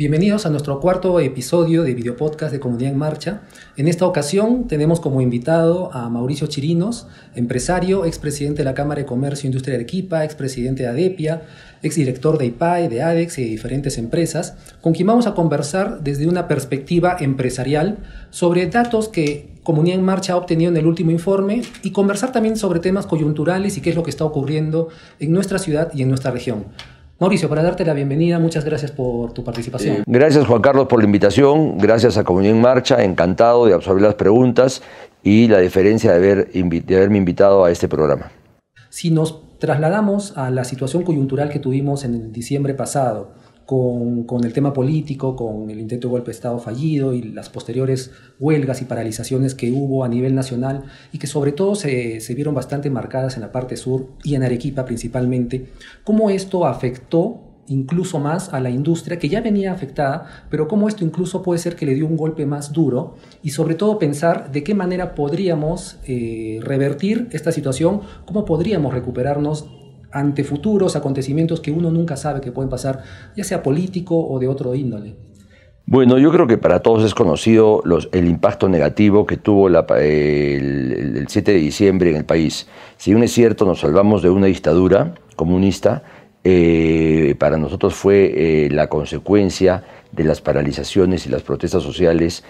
Bienvenidos a nuestro cuarto episodio de Videopodcast de Comunidad en Marcha. En esta ocasión tenemos como invitado a Mauricio Chirinos, empresario, expresidente de la Cámara de Comercio e Industria de Arequipa, expresidente de ADEPIA, exdirector de IPAE, de ADEX y de diferentes empresas, con quien vamos a conversar desde una perspectiva empresarial sobre datos que Comunidad en Marcha ha obtenido en el último informe y conversar también sobre temas coyunturales y qué es lo que está ocurriendo en nuestra ciudad y en nuestra región. Mauricio, para darte la bienvenida, muchas gracias por tu participación. Gracias, Juan Carlos, por la invitación. Gracias a Comunidad en Marcha. Encantado de absorber las preguntas y la deferencia de haberme invitado a este programa. Si nos trasladamos a la situación coyuntural que tuvimos en el diciembre pasado, con el tema político, con el intento de golpe de Estado fallido y las posteriores huelgas y paralizaciones que hubo a nivel nacional y que sobre todo se vieron bastante marcadas en la parte sur y en Arequipa principalmente, ¿cómo esto afectó incluso más a la industria que ya venía afectada, pero cómo esto incluso puede ser que le dio un golpe más duro? Y sobre todo pensar de qué manera podríamos revertir esta situación, cómo podríamos recuperarnos ante futuros acontecimientos que uno nunca sabe que pueden pasar, ya sea político o de otro índole. Bueno, yo creo que para todos es conocido el impacto negativo que tuvo el 7 de diciembre en el país. Si bien es cierto, nos salvamos de una dictadura comunista, para nosotros fue la consecuencia de las paralizaciones y las protestas sociales,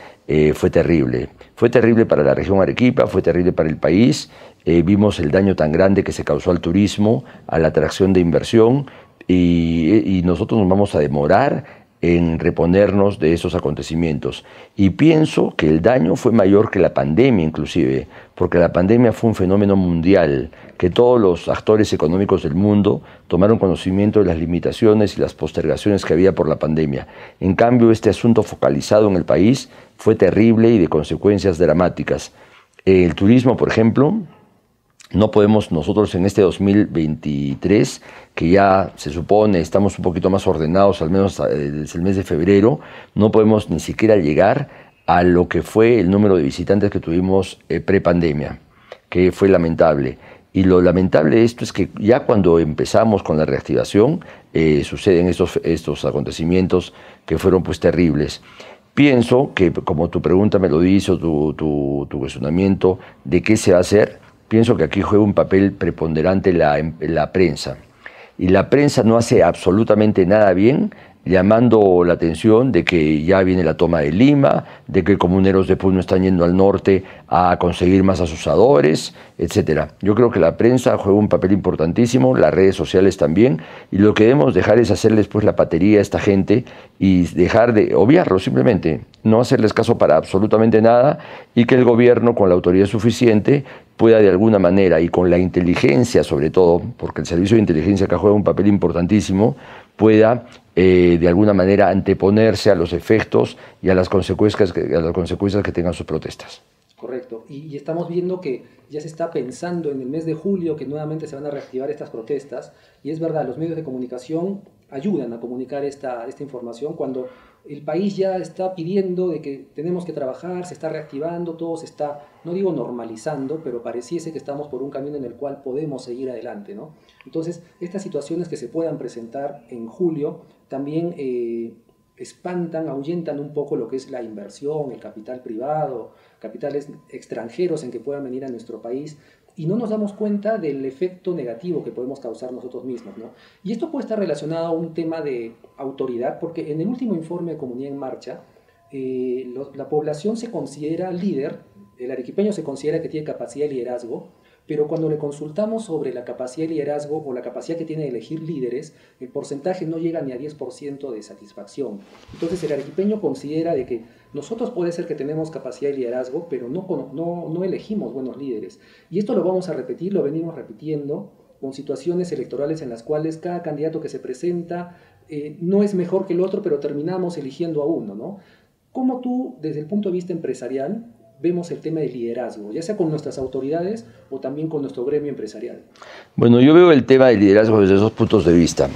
fue terrible. Fue terrible para la región Arequipa, fue terrible para el país. Vimos el daño tan grande que se causó al turismo, a la atracción de inversión, y nosotros nos vamos a demorar en reponernos de esos acontecimientos. Y pienso que el daño fue mayor que la pandemia inclusive, porque la pandemia fue un fenómeno mundial, que todos los actores económicos del mundo tomaron conocimiento de las limitaciones y las postergaciones que había por la pandemia. En cambio, este asunto focalizado en el país fue terrible y de consecuencias dramáticas. El turismo, por ejemplo, no podemos nosotros en este 2023, que ya se supone estamos un poquito más ordenados, al menos desde el mes de febrero, no podemos ni siquiera llegar a lo que fue el número de visitantes que tuvimos prepandemia, que fue lamentable. Y lo lamentable de esto es que ya cuando empezamos con la reactivación, suceden estos acontecimientos que fueron pues terribles. Pienso que, como tu pregunta me lo hizo, tu cuestionamiento de qué se va a hacer, pienso que aquí juega un papel preponderante la prensa. Y la prensa no hace absolutamente nada bien, llamando la atención de que ya viene la toma de Lima, de que comuneros de Puno están yendo al norte a conseguir más asusadores, etc. Yo creo que la prensa juega un papel importantísimo, las redes sociales también, y lo que debemos dejar es hacerles pues la patería a esta gente y dejar de obviarlo simplemente, no hacerles caso para absolutamente nada, y que el gobierno, con la autoridad suficiente, pueda de alguna manera, y con la inteligencia sobre todo, porque el servicio de inteligencia acá juega un papel importantísimo, pueda de alguna manera anteponerse a los efectos y a las consecuencias que tengan sus protestas. Correcto, y estamos viendo que ya se está pensando en el mes de julio que nuevamente se van a reactivar estas protestas, y es verdad, los medios de comunicación ayudan a comunicar esta información cuando el país ya está pidiendo de que tenemos que trabajar, se está reactivando, todo se está, no digo normalizando, pero pareciese que estamos por un camino en el cual podemos seguir adelante, ¿no? Entonces, estas situaciones que se puedan presentar en julio también espantan, ahuyentan un poco lo que es la inversión, el capital privado, capitales extranjeros en que puedan venir a nuestro país, y no nos damos cuenta del efecto negativo que podemos causar nosotros mismos, ¿no? Y esto puede estar relacionado a un tema de autoridad, porque en el último informe de Comunidad en Marcha, la población se considera líder, el arequipeño se considera que tiene capacidad de liderazgo, pero cuando le consultamos sobre la capacidad de liderazgo o la capacidad que tiene de elegir líderes, el porcentaje no llega ni a 10% de satisfacción. Entonces el arequipeño considera de que nosotros puede ser que tenemos capacidad de liderazgo, pero no elegimos buenos líderes. Y esto lo vamos a repetir, lo venimos repitiendo con situaciones electorales en las cuales cada candidato que se presenta no es mejor que el otro, pero terminamos eligiendo a uno, ¿no? ¿Cómo tú, desde el punto de vista empresarial, vemos el tema del liderazgo, ya sea con nuestras autoridades o también con nuestro gremio empresarial? Bueno, yo veo el tema del liderazgo desde esos puntos de vista.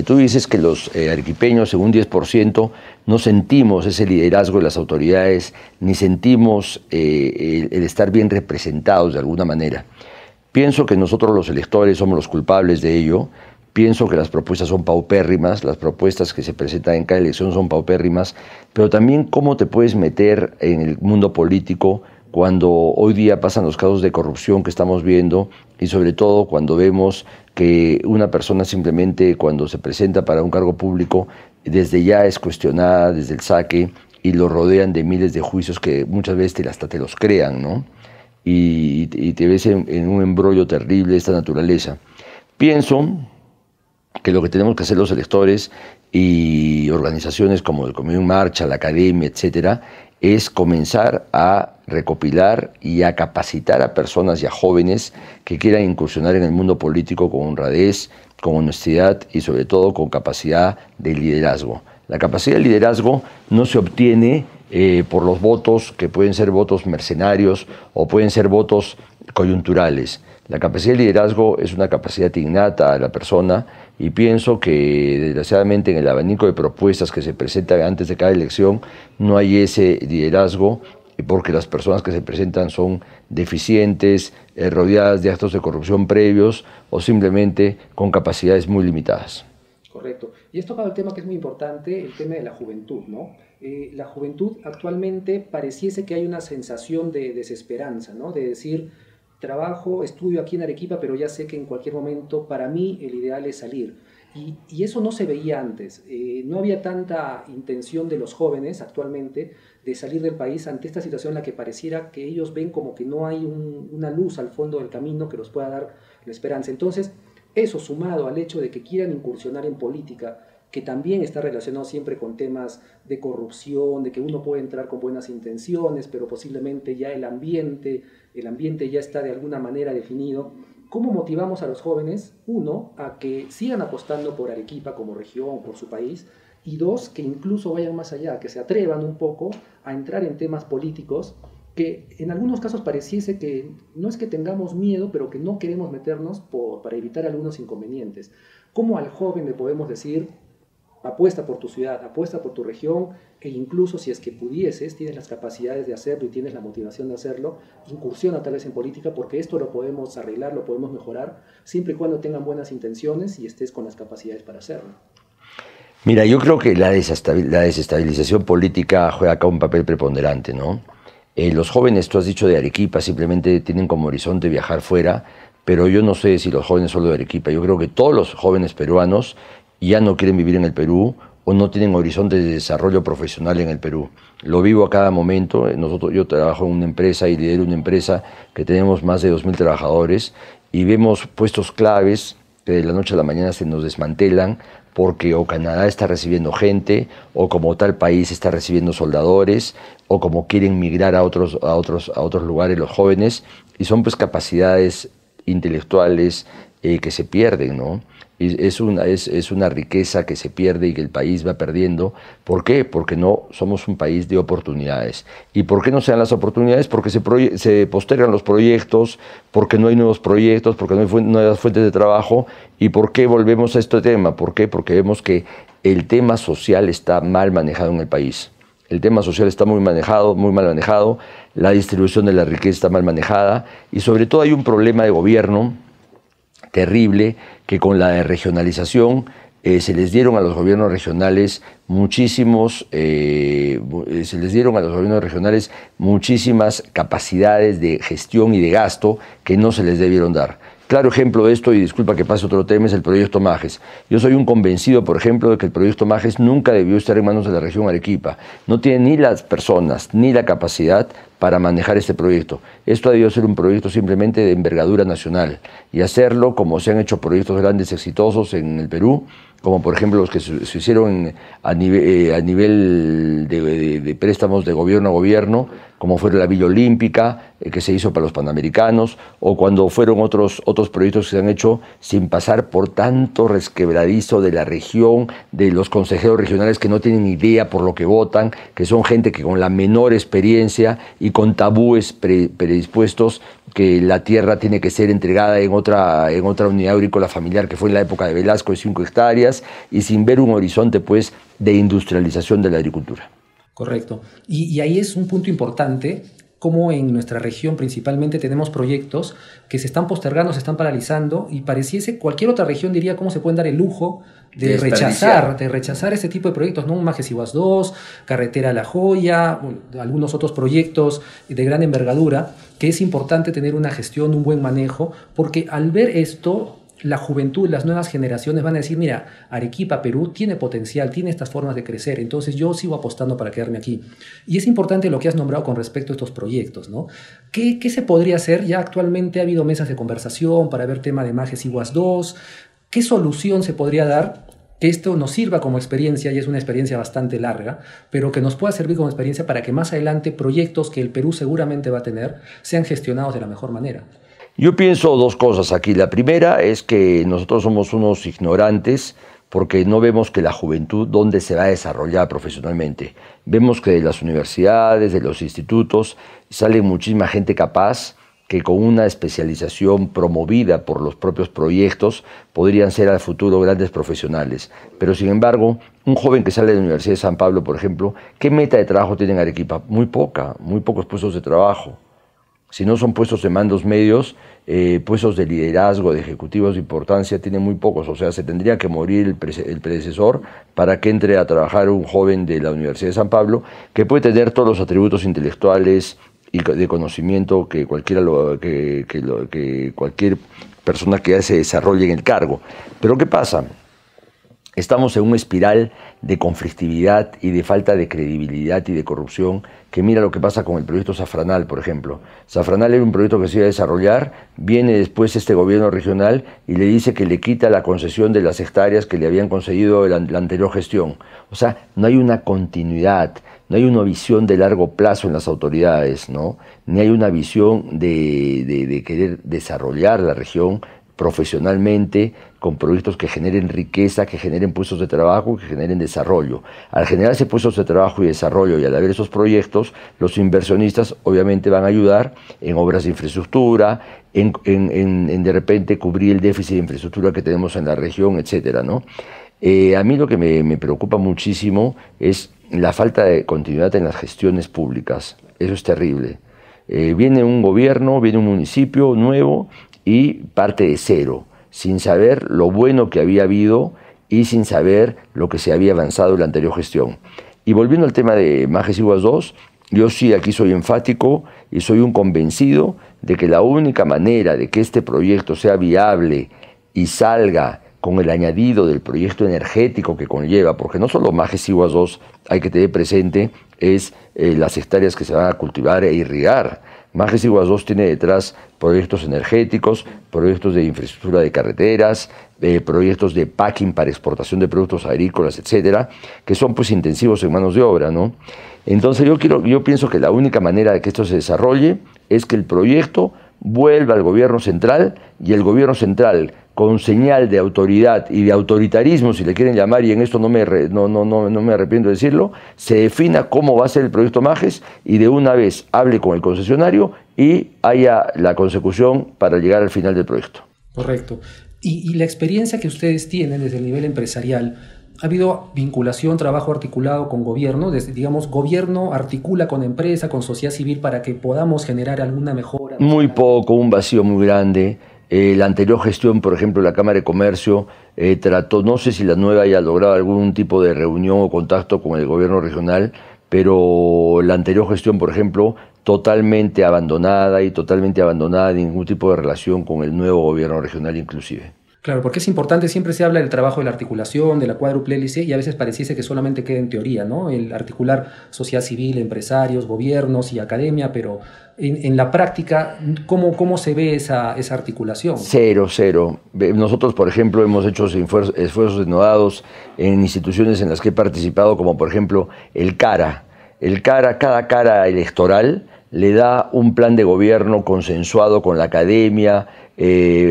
Tú dices que los arequipeños, según 10%, no sentimos ese liderazgo de las autoridades, ni sentimos el estar bien representados de alguna manera. Pienso que nosotros los electores somos los culpables de ello, Pienso que las propuestas son paupérrimas, las propuestas que se presentan en cada elección son paupérrimas, pero también cómo te puedes meter en el mundo político cuando hoy día pasan los casos de corrupción que estamos viendo y sobre todo cuando vemos que una persona simplemente cuando se presenta para un cargo público desde ya es cuestionada desde el saque y lo rodean de miles de juicios que muchas veces hasta te los crean, ¿no? Y te ves en un embrollo terrible de esta naturaleza. Pienso que lo que tenemos que hacer los electores y organizaciones como el Comité en Marcha, la Academia, etcétera, es comenzar a recopilar y a capacitar a personas y a jóvenes que quieran incursionar en el mundo político con honradez, con honestidad y sobre todo con capacidad de liderazgo. La capacidad de liderazgo no se obtiene por los votos, que pueden ser votos mercenarios o pueden ser votos coyunturales. La capacidad de liderazgo es una capacidad innata a la persona y pienso que desgraciadamente en el abanico de propuestas que se presentan antes de cada elección no hay ese liderazgo porque las personas que se presentan son deficientes, rodeadas de actos de corrupción previos o simplemente con capacidades muy limitadas. Correcto. Y esto tocado el tema que es muy importante, el tema de la juventud, ¿no? La juventud actualmente pareciese que hay una sensación de desesperanza, ¿no? De decir, trabajo, estudio aquí en Arequipa, pero ya sé que en cualquier momento para mí el ideal es salir. Y eso no se veía antes. No había tanta intención de los jóvenes actualmente de salir del país ante esta situación en la que pareciera que ellos ven como que no hay una luz al fondo del camino que los pueda dar la esperanza. Entonces, eso sumado al hecho de que quieran incursionar en política, que también está relacionado siempre con temas de corrupción, de que uno puede entrar con buenas intenciones, pero posiblemente ya el ambiente ya está de alguna manera definido. ¿Cómo motivamos a los jóvenes? Uno, a que sigan apostando por Arequipa como región, por su país, y dos, que incluso vayan más allá, que se atrevan un poco a entrar en temas políticos que en algunos casos pareciese que no es que tengamos miedo, pero que no queremos meternos para evitar algunos inconvenientes. ¿Cómo al joven le podemos decir, apuesta por tu ciudad, apuesta por tu región, e incluso si es que pudieses, tienes las capacidades de hacerlo y tienes la motivación de hacerlo, incursiona tal vez en política, porque esto lo podemos arreglar, lo podemos mejorar, siempre y cuando tengan buenas intenciones y estés con las capacidades para hacerlo? Mira, yo creo que la desestabilización política juega acá un papel preponderante, ¿no? Los jóvenes, tú has dicho de Arequipa, simplemente tienen como horizonte viajar fuera, pero yo no sé si los jóvenes solo de Arequipa. Yo creo que todos los jóvenes peruanos ya no quieren vivir en el Perú o no tienen horizontes de desarrollo profesional en el Perú. Lo vivo a cada momento. Yo trabajo en una empresa y lidero una empresa que tenemos más de 2.000 trabajadores y vemos puestos claves que de la noche a la mañana se nos desmantelan porque o Canadá está recibiendo gente, o como tal país está recibiendo soldadores, o como quieren migrar a otros lugares los jóvenes, y son pues capacidades intelectuales que se pierden, ¿no? Es una riqueza que se pierde y que el país va perdiendo. ¿Por qué? Porque no somos un país de oportunidades. ¿Y por qué no se dan las oportunidades? Porque se postergan los proyectos, porque no hay nuevos proyectos, porque no hay nuevas fuentes de trabajo. ¿Y por qué volvemos a este tema? ¿Por qué? Porque vemos que el tema social está mal manejado en el país. El tema social está muy mal manejado, la distribución de la riqueza está mal manejada y sobre todo hay un problema de gobierno terrible que con la regionalización se les dieron a los gobiernos regionales muchísimas capacidades de gestión y de gasto que no se les debieron dar. Claro ejemplo de esto, y disculpa que pase otro tema, es el proyecto Majes. Yo soy un convencido, por ejemplo, de que el proyecto Majes nunca debió estar en manos de la región Arequipa. No tiene ni las personas ni la capacidad para manejar este proyecto. Esto ha debido ser un proyecto simplemente de envergadura nacional y hacerlo como se han hecho proyectos grandes exitosos en el Perú, como por ejemplo los que se hicieron a nivel de préstamos de gobierno a gobierno, como fue la Villa Olímpica, que se hizo para los Panamericanos, o cuando fueron otros proyectos que se han hecho sin pasar por tanto resquebradizo de la región, de los consejeros regionales que no tienen idea por lo que votan, que son gente que con la menor experiencia y con tabúes predispuestos, que la tierra tiene que ser entregada en otra unidad agrícola familiar que fue en la época de Velasco de 5 hectáreas y sin ver un horizonte pues de industrialización de la agricultura. Correcto. Y ahí es un punto importante cómo en nuestra región principalmente tenemos proyectos que se están postergando, se están paralizando, y pareciese cualquier otra región diría cómo se pueden dar el lujo de rechazar este tipo de proyectos, ¿no? Majes Iguas 2, Carretera La Joya, algunos otros proyectos de gran envergadura, que es importante tener una gestión, un buen manejo, porque al ver esto, la juventud, las nuevas generaciones van a decir, mira, Arequipa, Perú, tiene potencial, tiene estas formas de crecer, entonces yo sigo apostando para quedarme aquí. Y es importante lo que has nombrado con respecto a estos proyectos, ¿no? ¿Qué se podría hacer? Ya actualmente ha habido mesas de conversación para ver tema de Majes Iguas 2. ¿Qué solución se podría dar? Que esto nos sirva como experiencia, y es una experiencia bastante larga, pero que nos pueda servir como experiencia para que más adelante proyectos que el Perú seguramente va a tener sean gestionados de la mejor manera. Yo pienso dos cosas aquí. La primera es que nosotros somos unos ignorantes porque no vemos que la juventud dónde se va a desarrollar profesionalmente. Vemos que de las universidades, de los institutos, sale muchísima gente capaz que con una especialización promovida por los propios proyectos podrían ser al futuro grandes profesionales. Pero sin embargo, un joven que sale de la Universidad de San Pablo, por ejemplo, ¿qué meta de trabajo tiene en Arequipa? Muy pocos puestos de trabajo. Si no son puestos de mandos medios, puestos de liderazgo, de ejecutivos de importancia, tienen muy pocos. O sea, se tendría que morir el predecesor para que entre a trabajar un joven de la Universidad de San Pablo, que puede tener todos los atributos intelectuales y de conocimiento que cualquier persona que ya se desarrolle en el cargo. Pero ¿qué pasa? Estamos en una espiral de conflictividad y de falta de credibilidad y de corrupción, que mira lo que pasa con el proyecto Safranal, por ejemplo. Safranal era un proyecto que se iba a desarrollar, viene después este gobierno regional y le dice que le quita la concesión de las hectáreas que le habían concedido la anterior gestión. O sea, no hay una continuidad, no hay una visión de largo plazo en las autoridades, ¿no? Ni hay una visión de querer desarrollar la región profesionalmente, con proyectos que generen riqueza, que generen puestos de trabajo, que generen desarrollo. Al generarse puestos de trabajo y desarrollo y al haber esos proyectos, los inversionistas obviamente van a ayudar en obras de infraestructura, en de repente cubrir el déficit de infraestructura que tenemos en la región, etcétera, ¿no? A mí lo que me preocupa muchísimo es la falta de continuidad en las gestiones públicas. Eso es terrible. Viene un gobierno, viene un municipio nuevo y parte de cero, sin saber lo bueno que había habido y sin saber lo que se había avanzado en la anterior gestión. Y volviendo al tema de Majes Iguas 2, yo sí aquí soy enfático y soy un convencido de que la única manera de que este proyecto sea viable y salga con el añadido del proyecto energético que conlleva, porque no solo Majes Iguas 2 hay que tener presente, es las hectáreas que se van a cultivar e irrigar. Majes Iguas 2 tiene detrás proyectos energéticos, proyectos de infraestructura de carreteras, proyectos de packing para exportación de productos agrícolas, etcétera, que son pues intensivos en manos de obra, ¿no? Entonces yo pienso que la única manera de que esto se desarrolle es que el proyecto vuelva al gobierno central y el gobierno central, con señal de autoridad y de autoritarismo, si le quieren llamar, y en esto no me arrepiento de decirlo, se defina cómo va a ser el proyecto Majes y de una vez hable con el concesionario y haya la consecución para llegar al final del proyecto. Correcto. Y la experiencia que ustedes tienen desde el nivel empresarial, ¿ha habido vinculación, trabajo articulado con gobierno? Digamos, gobierno articula con empresa, con sociedad civil para que podamos generar alguna mejora. Muy poco, un vacío muy grande. La anterior gestión, por ejemplo, la Cámara de Comercio trató, no sé si la nueva haya logrado algún tipo de reunión o contacto con el gobierno regional, pero la anterior gestión, por ejemplo, totalmente abandonada ningún tipo de relación con el nuevo gobierno regional inclusive. Claro, porque es importante, siempre se habla del trabajo de la articulación, de la cuádruple hélice, y a veces pareciese que solamente queda en teoría, ¿no? El articular sociedad civil, empresarios, gobiernos y academia, pero en la práctica, ¿cómo se ve esa articulación? Cero. Nosotros, por ejemplo, hemos hecho esfuerzos denodados en instituciones en las que he participado, como por ejemplo el CARA. Cada CARA electoral le da un plan de gobierno consensuado con la academia,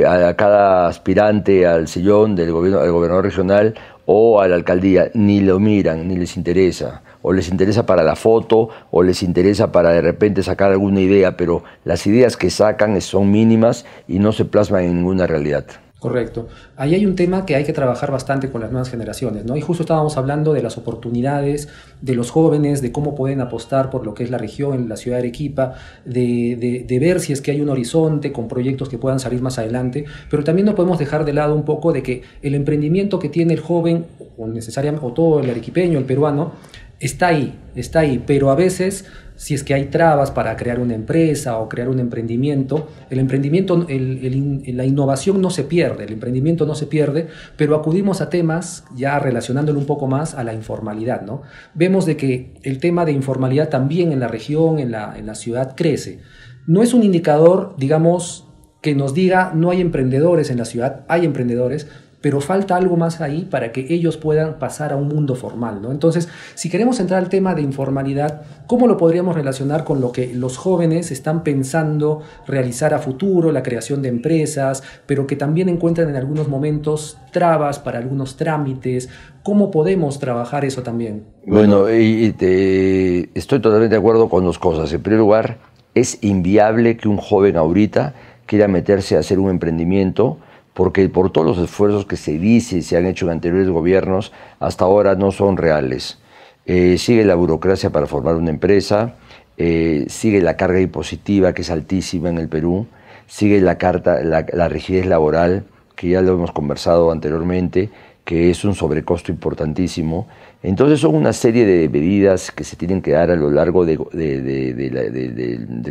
a cada aspirante al sillón del gobierno, al gobernador regional o a la alcaldía. Ni lo miran, ni les interesa. O les interesa para la foto, o les interesa para de repente sacar alguna idea, pero las ideas que sacan son mínimas y no se plasman en ninguna realidad. Correcto. Ahí hay un tema que hay que trabajar bastante con las nuevas generaciones, ¿no? Y justo estábamos hablando de las oportunidades de los jóvenes, de cómo pueden apostar por lo que es la región, en la ciudad de Arequipa, de ver si es que hay un horizonte con proyectos que puedan salir más adelante, pero también no podemos dejar de lado un poco de que el emprendimiento que tiene el joven, o necesariamente, o todo el arequipeño, el peruano, está ahí, pero a veces, si es que hay trabas para crear una empresa o crear un emprendimiento, la innovación no se pierde, el emprendimiento no se pierde, pero acudimos a temas, ya relacionándolo un poco más, a la informalidad, ¿no? Vemos de que el tema de informalidad también en la región, en la ciudad, crece. No es un indicador, digamos, que nos diga no hay emprendedores en la ciudad, hay emprendedores, pero falta algo más ahí para que ellos puedan pasar a un mundo formal, ¿no? Entonces, si queremos entrar al tema de informalidad, ¿cómo lo podríamos relacionar con lo que los jóvenes están pensando realizar a futuro, la creación de empresas, pero que también encuentran en algunos momentos trabas para algunos trámites? ¿Cómo podemos trabajar eso también? Bueno, estoy totalmente de acuerdo con dos cosas. En primer lugar, es inviable que un joven ahorita quiera meterse a hacer un emprendimiento, porque por todos los esfuerzos que se dice y se han hecho en anteriores gobiernos, hasta ahora no son reales. Sigue la burocracia para formar una empresa, sigue la carga impositiva que es altísima en el Perú, sigue la rigidez laboral, que ya lo hemos conversado anteriormente, que es un sobrecosto importantísimo. Entonces son una serie de medidas que se tienen que dar a lo largo del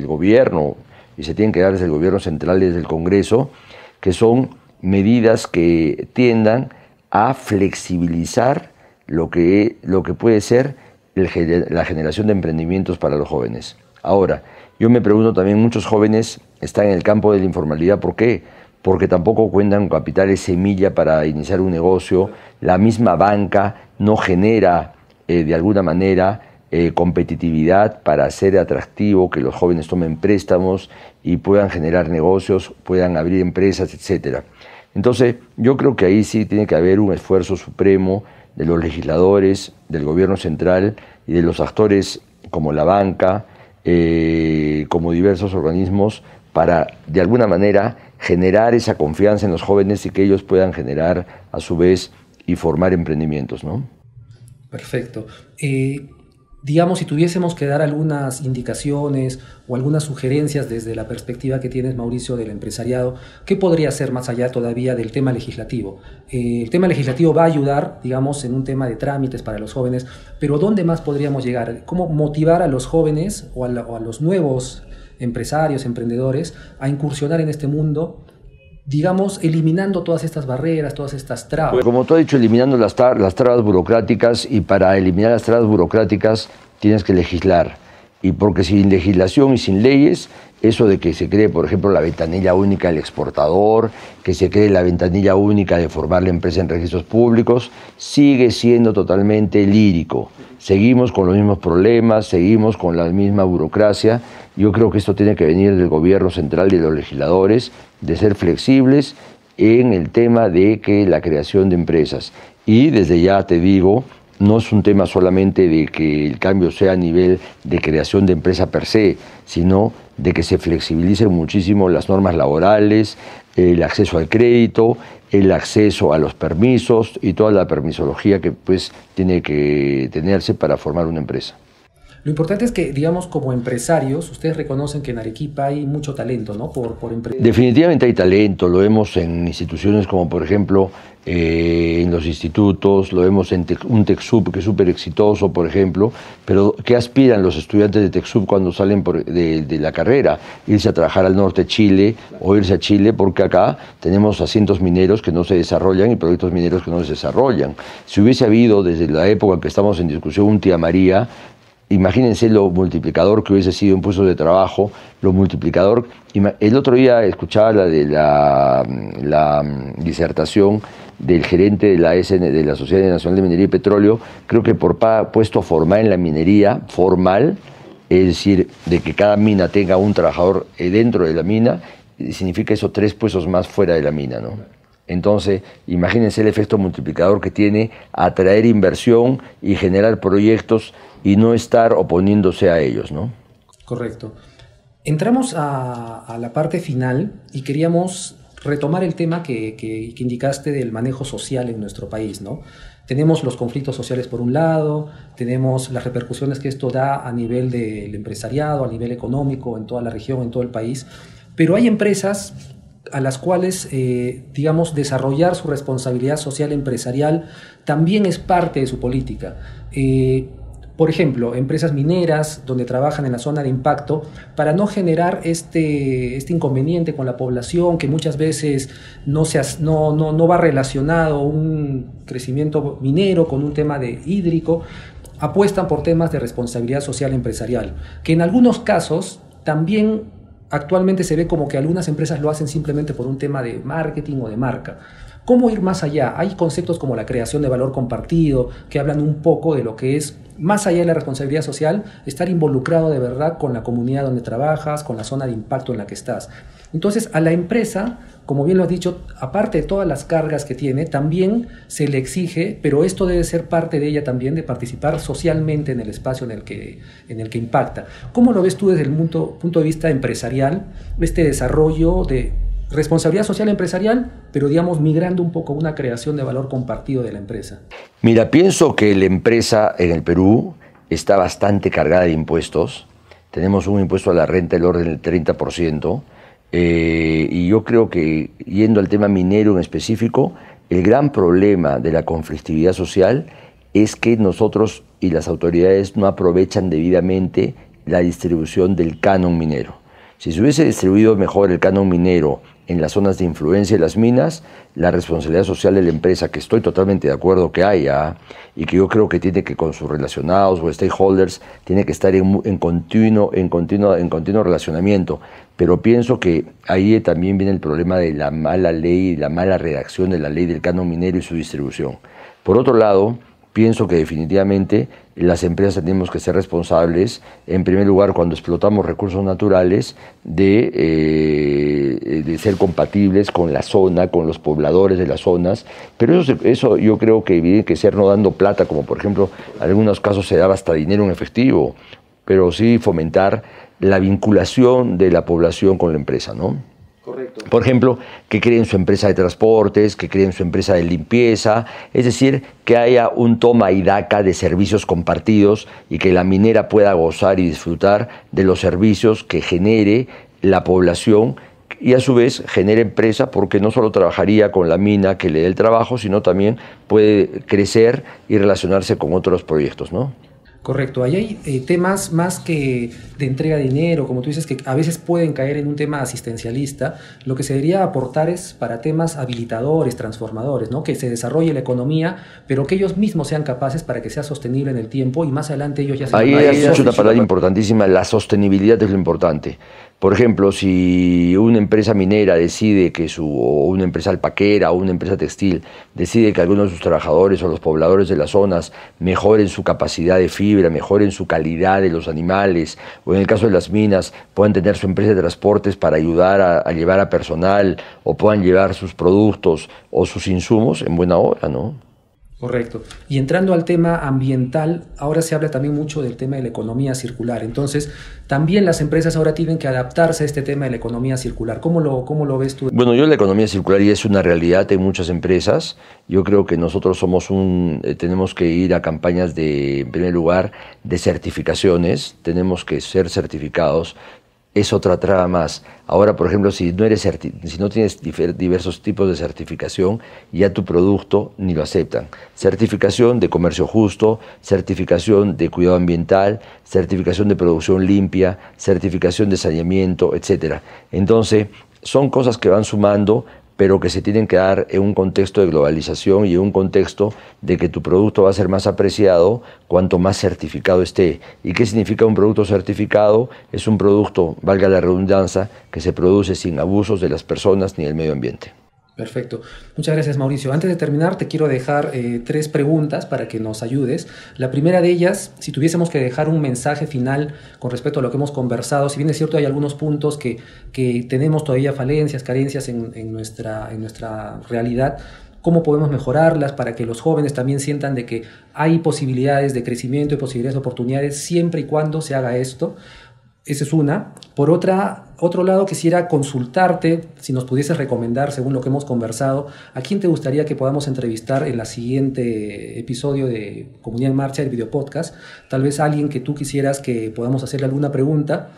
gobierno, y se tienen que dar desde el gobierno central y desde el Congreso, que son medidas que tiendan a flexibilizar lo que puede ser la generación de emprendimientos para los jóvenes. Ahora, yo me pregunto también, muchos jóvenes están en el campo de la informalidad, ¿por qué? Porque tampoco cuentan con capitales semilla para iniciar un negocio, la misma banca no genera de alguna manera competitividad para hacer atractivo que los jóvenes tomen préstamos y puedan generar negocios, puedan abrir empresas, etcétera. Entonces, yo creo que ahí sí tiene que haber un esfuerzo supremo de los legisladores, del gobierno central y de los actores como la banca, como diversos organismos, para de alguna manera generar esa confianza en los jóvenes y que ellos puedan generar a su vez y formar emprendimientos, ¿no? Perfecto. Digamos, si tuviésemos que dar algunas indicaciones o algunas sugerencias desde la perspectiva que tienes, Mauricio, del empresariado, ¿qué podría ser más allá todavía del tema legislativo? El tema legislativo va a ayudar, digamos, en un tema de trámites para los jóvenes, pero ¿dónde más podríamos llegar? ¿Cómo motivar a los jóvenes o a los nuevos empresarios, emprendedores, a incursionar en este mundo, digamos, eliminando todas estas barreras, todas estas trabas? Como tú has dicho, eliminando las trabas burocráticas, y para eliminar las trabas burocráticas tienes que legislar. Y porque sin legislación y sin leyes, eso de que se cree, por ejemplo, la ventanilla única del exportador, que se cree la ventanilla única de formar la empresa en registros públicos, sigue siendo totalmente lírico. Seguimos con los mismos problemas, seguimos con la misma burocracia. Yo creo que esto tiene que venir del gobierno central y de los legisladores, de ser flexibles en el tema de que la creación de empresas. Y desde ya te digo, no es un tema solamente de que el cambio sea a nivel de creación de empresa per se, sino de que se flexibilicen muchísimo las normas laborales, el acceso al crédito, el acceso a los permisos y toda la permisología que pues tiene que tenerse para formar una empresa. Lo importante es que, digamos, como empresarios, ustedes reconocen que en Arequipa hay mucho talento, ¿no? Definitivamente hay talento, lo vemos en instituciones como, por ejemplo, en los institutos, lo vemos en un TecSub que es súper exitoso, por ejemplo, pero ¿qué aspiran los estudiantes de TecSub cuando salen de la carrera? Irse a trabajar al norte de Chile o irse a Chile, porque acá tenemos asientos mineros que no se desarrollan y proyectos mineros que no se desarrollan. Si hubiese habido, desde la época en que estamos en discusión, un Tía María, imagínense lo multiplicador que hubiese sido en puestos de trabajo, lo multiplicador. El otro día escuchaba la disertación del gerente de la Sociedad Nacional de Minería y Petróleo, creo que por puesto formal en la minería, formal, es decir, de que cada mina tenga un trabajador dentro de la mina, significa eso 3 puestos más fuera de la mina, ¿no? Entonces, imagínense el efecto multiplicador que tiene atraer inversión y generar proyectos y no estar oponiéndose a ellos, ¿no? Correcto. Entramos a la parte final y queríamos retomar el tema que indicaste del manejo social en nuestro país, ¿no? Tenemos los conflictos sociales por un lado, tenemos las repercusiones que esto da a nivel del empresariado, a nivel económico, en toda la región, en todo el país, pero hay empresas a las cuales, digamos, desarrollar su responsabilidad social empresarial también es parte de su política. Por ejemplo, empresas mineras donde trabajan en la zona de impacto, para no generar este inconveniente con la población, que muchas veces no va relacionado un crecimiento minero con un tema de hídrico, apuestan por temas de responsabilidad social empresarial, que en algunos casos también actualmente se ve como que algunas empresas lo hacen simplemente por un tema de marketing o de marca. ¿Cómo ir más allá? Hay conceptos como la creación de valor compartido que hablan un poco de lo que es, más allá de la responsabilidad social, estar involucrado de verdad con la comunidad donde trabajas, con la zona de impacto en la que estás. Entonces, a la empresa, como bien lo has dicho, aparte de todas las cargas que tiene, también se le exige, pero esto debe ser parte de ella también, de participar socialmente en el espacio en el que impacta. ¿Cómo lo ves tú desde el punto de vista empresarial, este desarrollo de responsabilidad social empresarial, pero digamos migrando un poco a una creación de valor compartido de la empresa? Mira, pienso que la empresa en el Perú está bastante cargada de impuestos. Tenemos un impuesto a la renta del orden del 30%. Y yo creo que, yendo al tema minero en específico, el gran problema de la conflictividad social es que nosotros y las autoridades no aprovechan debidamente la distribución del canon minero. Si se hubiese distribuido mejor el canon minero en las zonas de influencia de las minas, la responsabilidad social de la empresa, que estoy totalmente de acuerdo que haya, y que yo creo que tiene que, con sus relacionados o stakeholders, tiene que estar en continuo relacionamiento. Pero pienso que ahí también viene el problema de la mala ley, la mala redacción de la ley del canon minero y su distribución. Por otro lado, pienso que definitivamente las empresas tenemos que ser responsables, en primer lugar, cuando explotamos recursos naturales, de ser compatibles con la zona, con los pobladores de las zonas, pero eso yo creo que tiene que ser no dando plata, como por ejemplo, en algunos casos se daba hasta dinero en efectivo, pero sí fomentar la vinculación de la población con la empresa, ¿no? Correcto. Por ejemplo, que creen su empresa de transportes, que creen su empresa de limpieza, es decir, que haya un toma y daca de servicios compartidos y que la minera pueda gozar y disfrutar de los servicios que genere la población y a su vez genere empresa, porque no solo trabajaría con la mina que le dé el trabajo, sino también puede crecer y relacionarse con otros proyectos, ¿no? Correcto, ahí hay temas más que de entrega de dinero, como tú dices, que a veces pueden caer en un tema asistencialista. Lo que se debería aportar es para temas habilitadores, transformadores, ¿no? Que se desarrolle la economía, pero que ellos mismos sean capaces para que sea sostenible en el tiempo y más adelante ellos ya se... Ahí has dicho una palabra importantísima, la sostenibilidad es lo importante. Por ejemplo, si una empresa minera decide o una empresa alpaquera o una empresa textil decide que algunos de sus trabajadores o los pobladores de las zonas mejoren su capacidad de fibra, mejoren su calidad de los animales, o en el caso de las minas puedan tener su empresa de transportes para ayudar a llevar a personal, o puedan llevar sus productos o sus insumos, en buena hora, ¿no? Correcto. Y entrando al tema ambiental, ahora se habla también mucho del tema de la economía circular. Entonces, también las empresas ahora tienen que adaptarse a este tema de la economía circular. ¿Cómo lo ves tú? Bueno, la economía circular ya es una realidad en muchas empresas. Yo creo que nosotros tenemos que ir a campañas en primer lugar, de certificaciones. Tenemos que ser certificados. Es otra traba más. Ahora, por ejemplo, si no tienes diversos tipos de certificación, ya tu producto ni lo aceptan. Certificación de comercio justo, certificación de cuidado ambiental, certificación de producción limpia, certificación de saneamiento, etc. Entonces, son cosas que van sumando, pero que se tienen que dar en un contexto de globalización y en un contexto de que tu producto va a ser más apreciado cuanto más certificado esté. ¿Y qué significa un producto certificado? Es un producto, valga la redundancia, que se produce sin abusos de las personas ni del medio ambiente. Perfecto. Muchas gracias, Mauricio. Antes de terminar, te quiero dejar 3 preguntas para que nos ayudes. La primera de ellas, si tuviésemos que dejar un mensaje final con respecto a lo que hemos conversado, si bien es cierto hay algunos puntos que tenemos todavía falencias, carencias en nuestra realidad, ¿cómo podemos mejorarlas para que los jóvenes también sientan de que hay posibilidades de crecimiento y posibilidades de oportunidades siempre y cuando se haga esto? Esa es una. Por otro lado, quisiera consultarte, si nos pudieses recomendar, según lo que hemos conversado, a quién te gustaría que podamos entrevistar en la siguiente episodio de Comunidad en Marcha, el video podcast. Tal vez alguien que tú quisieras que podamos hacerle alguna pregunta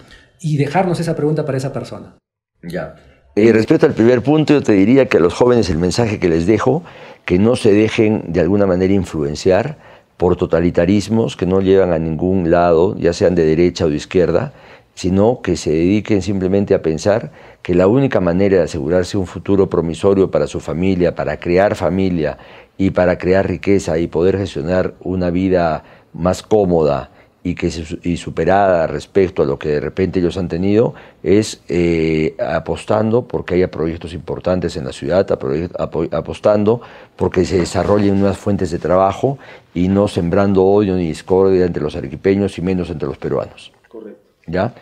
y dejarnos esa pregunta para esa persona. Ya. Respecto al primer punto, yo te diría que a los jóvenes el mensaje que les dejo, que no se dejen de alguna manera influenciar por totalitarismos que no llevan a ningún lado, ya sean de derecha o de izquierda, sino que se dediquen simplemente a pensar que la única manera de asegurarse un futuro promisorio para su familia, para crear familia y para crear riqueza y poder gestionar una vida más cómoda y superada respecto a lo que de repente ellos han tenido, es apostando porque haya proyectos importantes en la ciudad, apostando porque se desarrollen nuevas fuentes de trabajo y no sembrando odio ni discordia entre los arequipeños y menos entre los peruanos. Correcto. ¿Ya?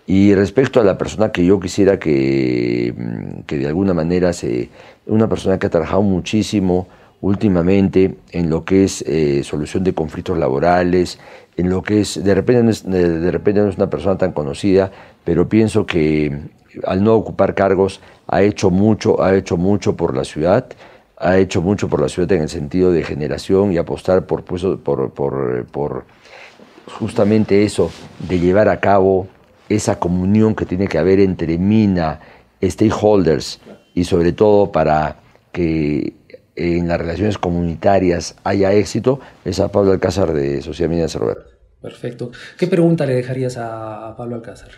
Y respecto a la persona que yo quisiera que de alguna manera una persona que ha trabajado muchísimo últimamente en lo que es solución de conflictos laborales, en lo que es, de repente no es una persona tan conocida, pero pienso que al no ocupar cargos ha hecho mucho por la ciudad, en el sentido de generación y apostar por justamente eso, de llevar a cabo esa comunión que tiene que haber entre mina, stakeholders, y sobre todo para que en las relaciones comunitarias haya éxito, es a Pablo Alcázar de Sociedad Minera Cerro Verde. Perfecto. ¿Qué pregunta le dejarías a Pablo Alcázar?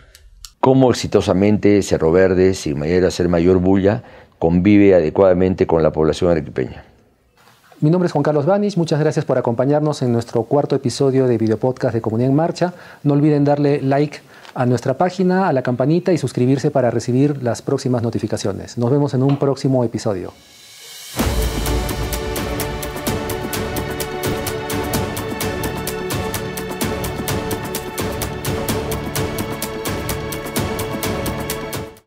¿Cómo exitosamente Cerro Verde, sin hacer mayor bulla, convive adecuadamente con la población arequipeña? Mi nombre es Juan Carlos Banich, muchas gracias por acompañarnos en nuestro cuarto episodio de Video Podcast de Comunidad en Marcha. No olviden darle like a nuestra página, a la campanita y suscribirse para recibir las próximas notificaciones. Nos vemos en un próximo episodio.